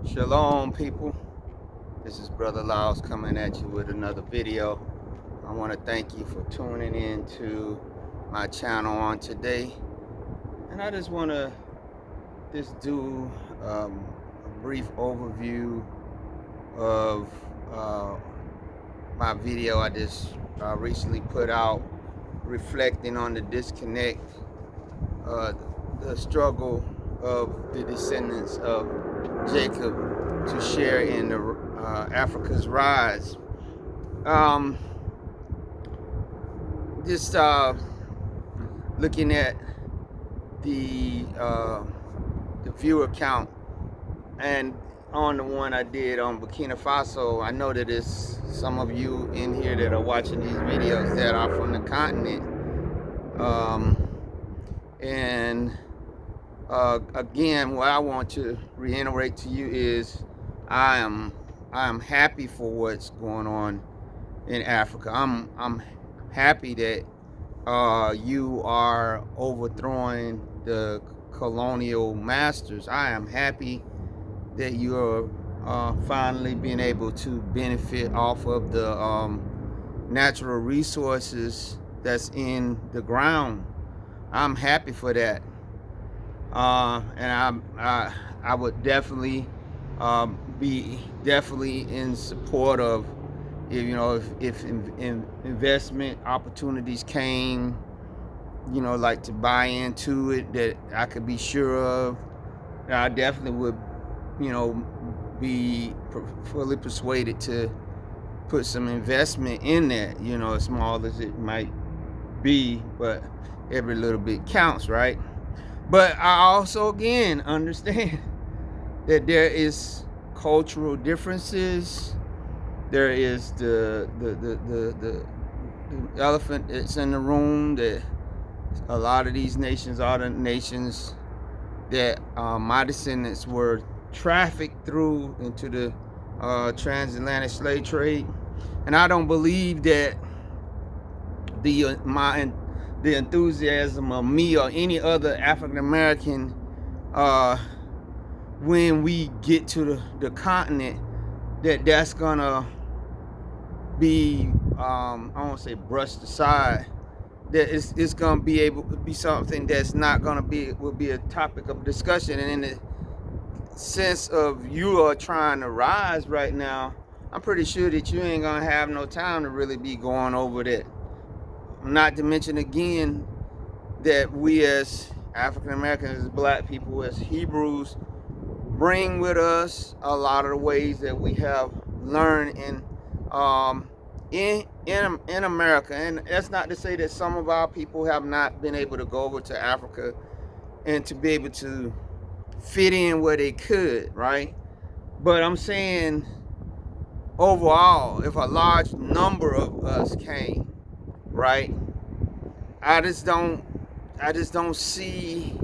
Shalom, people. This is Brother Laos coming at you with another video. I want to thank you for tuning in to my channel on today. And I just want to do a brief overview of my video I just recently put out, reflecting on the disconnect, the struggle of the descendants of Jacob to share in the Africa's rise. Just looking at the viewer count, and on the one I did on Burkina Faso, I know that there's some of you in here that are watching these videos that are from the continent. Again, what I want to reiterate to you is I am happy for what's going on in Africa. I'm happy that you are overthrowing the colonial masters. I am happy that you're finally being able to benefit off of the natural resources that's in the ground. I'm happy for that. And I would definitely be in support of, if investment opportunities came, like to buy into it, that I could be sure of, I definitely would, be fully persuaded to put some investment in that, as small as it might be, but every little bit counts, right? But I also, again, understand that there is cultural differences. There is the elephant that's in the room, that a lot of these nations are the nations that my descendants were trafficked through into the transatlantic slave trade. And I don't believe that the enthusiasm of me or any other African American, when we get to the continent, that's gonna be I don't want to say brushed aside. That it's gonna be able to be something that's not gonna will be a topic of discussion. And in the sense of you are trying to rise right now, I'm pretty sure that you ain't gonna have no time to really be going over that. Not to mention, again, that we as African Americans, as Black people, as Hebrews, bring with us a lot of the ways that we have learned in America. And that's not to say that some of our people have not been able to go over to Africa and to be able to fit in where they could, right? But I'm saying, overall, if a large number of us came, right, I just don't see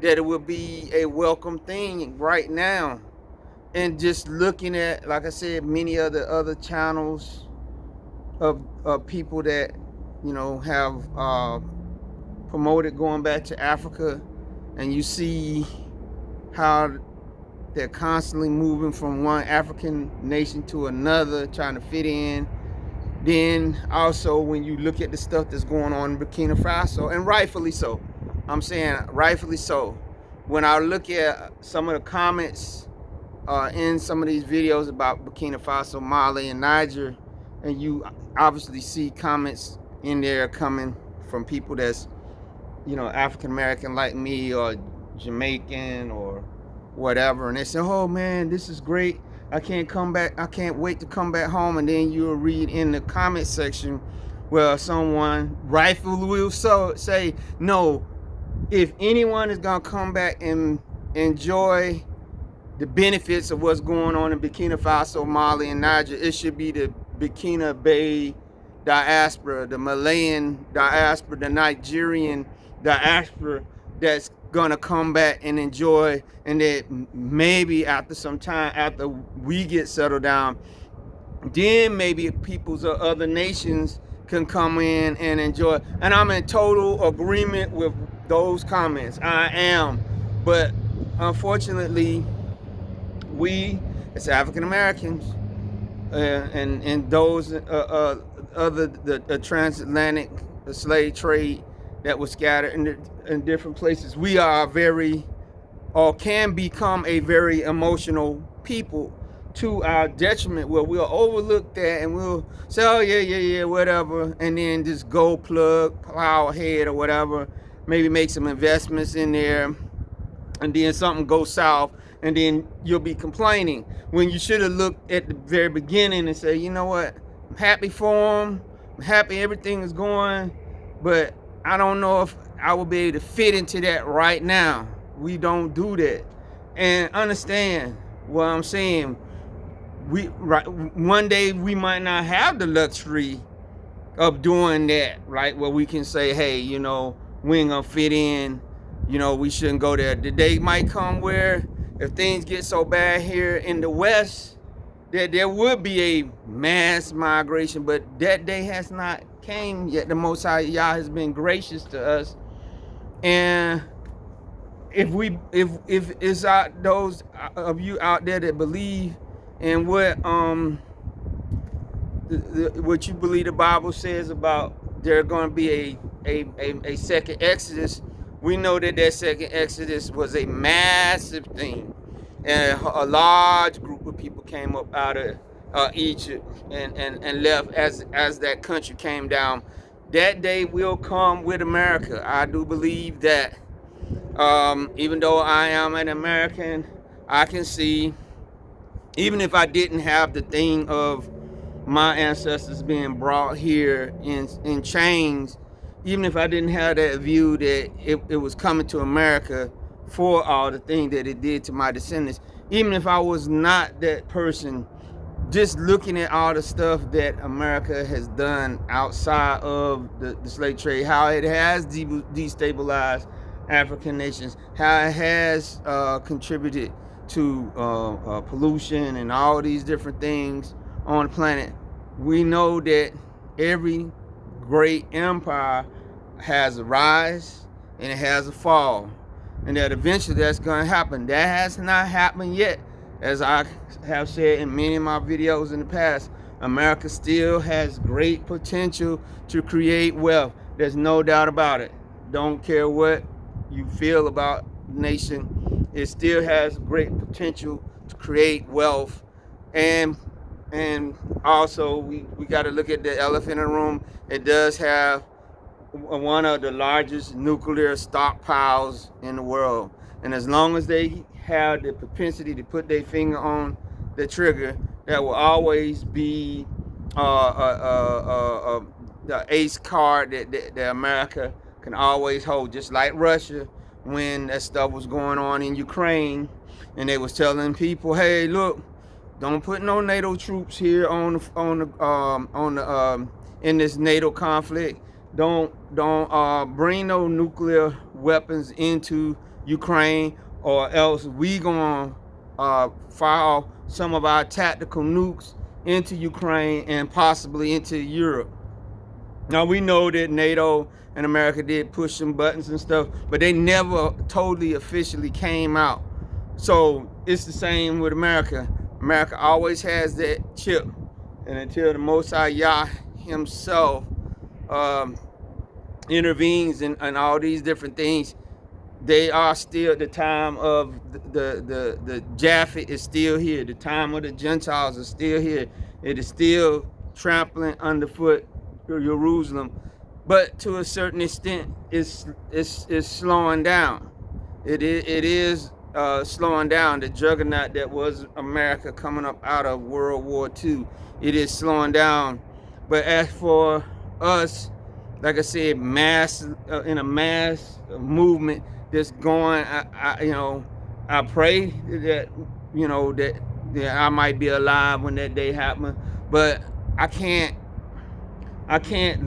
that it would be a welcome thing right now. And just looking at, like I said, many of the other channels of people that have promoted going back to Africa, and you see how they're constantly moving from one African nation to another, trying to fit in. Then also, when you look at the stuff that's going on in Burkina Faso, and rightfully so, I'm saying rightfully so, when I look at some of the comments in some of these videos about Burkina Faso, Mali, and Niger, and you obviously see comments in there coming from people that's, African American like me, or Jamaican, or whatever, and they say, oh man, this is great, I can't wait to come back home. And then you'll read in the comment section where someone rightfully will say, no, if anyone is gonna come back and enjoy the benefits of what's going on in Burkina Faso, Mali, and Niger, it should be the Burkina Bay diaspora, the Malayan diaspora, the Nigerian diaspora, that's gonna come back and enjoy. And that maybe after some time, after we get settled down, then maybe peoples of other nations can come in and enjoy. And I'm in total agreement with those comments. I am. But unfortunately, we as African Americans and those other the transatlantic slave trade that was scattered in different places, we are very, or can become a very emotional people to our detriment, where we'll overlook that and we'll say, oh yeah, whatever, and then just go plow ahead or whatever, maybe make some investments in there, and then something goes south, and then you'll be complaining when you should have looked at the very beginning and say, you know what, I'm happy for them, I'm happy everything is going, but I don't know if I will be able to fit into that right now. We don't do that. And understand what I'm saying. One day we might not have the luxury of doing that, right? Where we can say, hey, you know, we ain't gonna fit in, you know, we shouldn't go there. The day might come where if things get so bad here in the West, that there would be a mass migration, but that day has not came yet. The Most High Yah has been gracious to us. And if it's those of you out there that believe in what you believe the Bible says about there going to be a second Exodus, we know that second Exodus was a massive thing, and a large group of people came up out of Egypt and left as that country came down. That day will come with America. I do believe that. Even though I am an American, I can see, even if I didn't have the thing of my ancestors being brought here in chains, even if I didn't have that view that it was coming to America for all the things that it did to my descendants, even if I was not that person, just looking at all the stuff that America has done outside of the slave trade, how it has destabilized African nations, how it has contributed to pollution and all these different things on the planet, we know that every great empire has a rise and it has a fall, and that eventually that's going to happen. That has not happened yet. As I have said in many of my videos in the past, America still has great potential to create wealth. There's no doubt about it. Don't care what you feel about the nation, it still has great potential to create wealth. And also we got to look at the elephant in the room. It does have one of the largest nuclear stockpiles in the world, and as long as they have the propensity to put their finger on the trigger, that will always be the ace card that America can always hold. Just like Russia, when that stuff was going on in Ukraine, and they was telling people, hey, look, don't put no NATO troops here in this NATO conflict. Don't bring no nuclear weapons into Ukraine, or else we gonna fire some of our tactical nukes into Ukraine and possibly into Europe. Now we know that NATO and America did push some buttons and stuff, but they never totally officially came out. So it's the same with America. America always has that chip, and until the Most High Yah himself intervenes in all these different things, they are still, the time of the Japhet is still here. The time of the Gentiles is still here. It is still trampling underfoot Jerusalem, but to a certain extent, it's slowing down. It is slowing down. The juggernaut that was America coming up out of World War II, it is slowing down. But as for us, like I said, in a mass movement that's going, I pray that, that I might be alive when that day happens, but I can't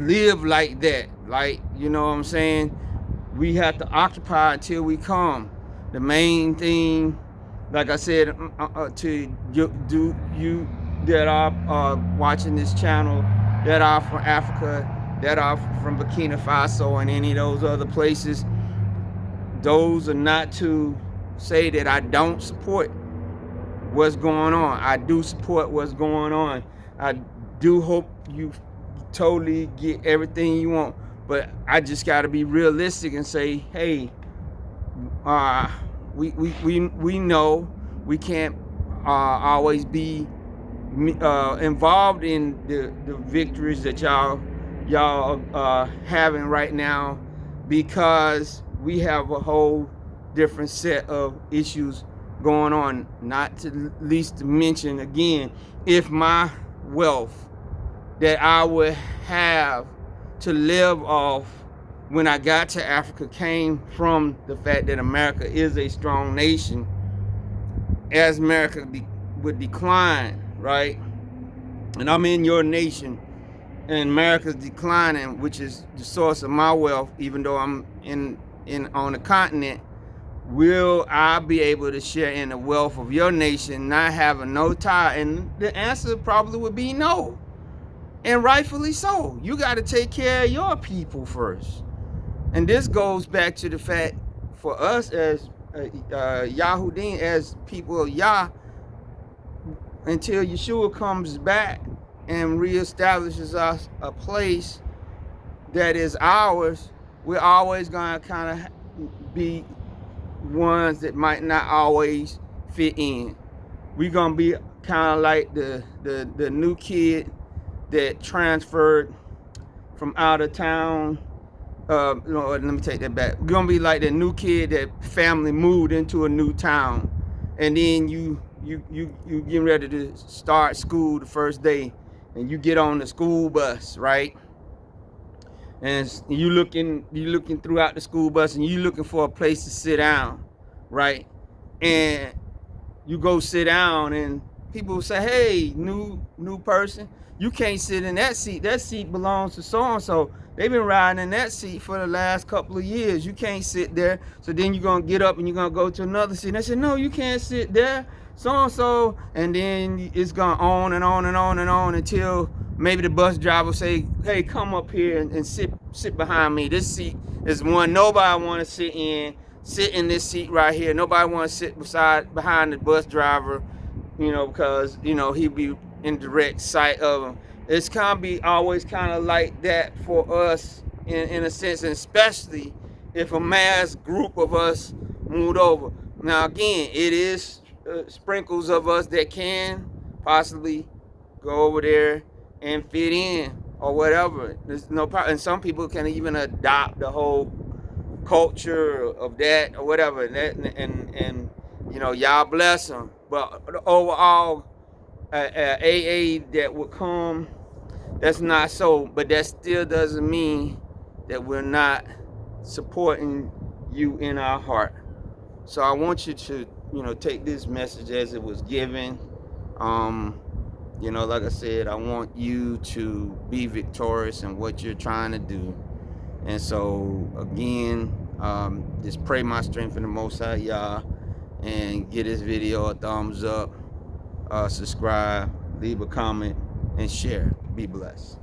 live like that. Like, you know what I'm saying? We have to occupy until we come. The main thing, like I said, to you that are watching this channel, that are from Africa, that are from Burkina Faso and any of those other places, those are not to say that I don't support what's going on. I do support what's going on. I do hope you totally get everything you want, but I just got to be realistic and say, hey, we know we can't always be involved in the victories that y'all having right now, because we have a whole different set of issues going on. Not to least to mention, again, if my wealth that I would have to live off when I got to Africa came from the fact that America is a strong nation, as America would decline, right? And I'm in your nation, and America's declining, which is the source of my wealth, even though I'm in on the continent. Will I be able to share in the wealth of your nation, not having no tie? And the answer probably would be no. And rightfully so. You got to take care of your people first. And this goes back to the fact for us as Yahudim, as people of Yah, until Yeshua comes back and reestablishes us a place that is ours, we're always going to kind of be ones that might not always fit in. We're going to be kind of like the new kid that transferred from out of town. No, let me take that back. We're going to be like the new kid that family moved into a new town, and then you getting ready to start school the first day, and you get on the school bus, right? And you looking throughout the school bus, and you looking for a place to sit down, right? And you go sit down, and people say, hey, new person, you can't sit in that seat. That seat belongs to so-and-so. They've been riding in that seat for the last couple of years. You can't sit there. So then you're going to get up and you're going to go to another seat. And they say, no, you can't sit there, so-and-so. And then it's going on and on and on and on until maybe the bus driver say, hey, come up here and sit behind me. This seat is one nobody want to sit in. Sit in this seat right here. Nobody want to sit behind the bus driver, because, he'll be in direct sight of him. It's kind of be always kind of like that for us in a sense, and especially if a mass group of us moved over. Now, again, it is sprinkles of us that can possibly go over there and fit in or whatever. There's no problem. And some people can even adopt the whole culture of that or whatever. And y'all bless them. But overall, AA that would come, that's not so. But that still doesn't mean that we're not supporting you in our heart. So I want you to, take this message as it was given. Like I said, I want you to be victorious in what you're trying to do. And so, again, just pray my strength in the Most High Yah, and give this video a thumbs up, subscribe, leave a comment, and share. Be blessed.